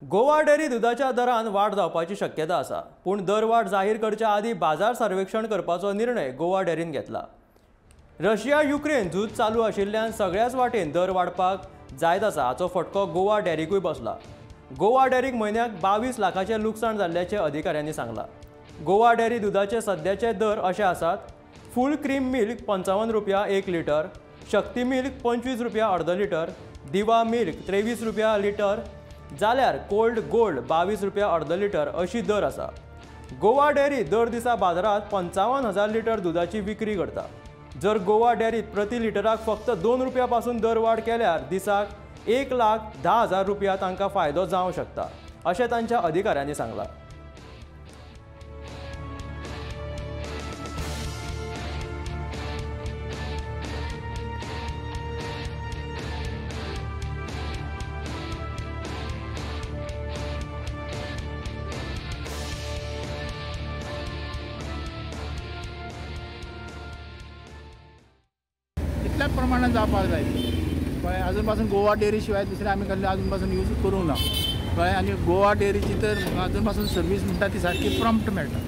Goa dairy दुधाच्या दरान वाढ जावपाची शक्यता आसा, पूण दर वाढ जाहीर करच्या आदी बाजार सर्वेक्षण करपाचो निर्णय गोवा डेअरीन घेतला। रशिया युक्रेन झूज चालू आशिल्ल्यान सगळ्याच वाटेन दर वाडपाक जायत आसा हाचो फटको गोवा डेअरीकूय बसला। गोवा डेअरीक म्हयन्याक 22 लाखांचें लुकसाण जाल्ल्याचें अधिकाऱ्यांनी सांगलां। गोवा डेअरी दुधाचे सद्याचे दर अशे आसात: फूल क्रीम मिल्क 55 रुपया 1 लिटर, शक्ती मिल्क 25 रुपया अर्द लिटर, दिवा मिल्क 23 रुपया लिटर, जाल्यार कोल्ड गोल्ड 22 रुपया अर्द लिटर अशी दर आसा। गोवा डेअरी दर दिसा बाजारात 55,000 लिटर दुधाची विक्री करता। जर गोवा डेअरीत प्रति लिटराक फक्त 2 रुपया पासून दर वाड केल्यार दिसाक 1,10,000 रुपया तांकां फायदो जावंक शकता, अशें तांच्या अधिकाऱ्यांनी सांगलां। इतल्या प्रमाणात जावपाक जाय कळ्ळें। अजून पासून गोवा डेअरी शिवाय दुसरे आमी कसले अजून पासून यूज करूंक ना कळ्ळें। आनी गोवा डेअरीची तर अजून पासून सर्वीस म्हणटा ती सारकी प्रॉम्प्ट मेळटा।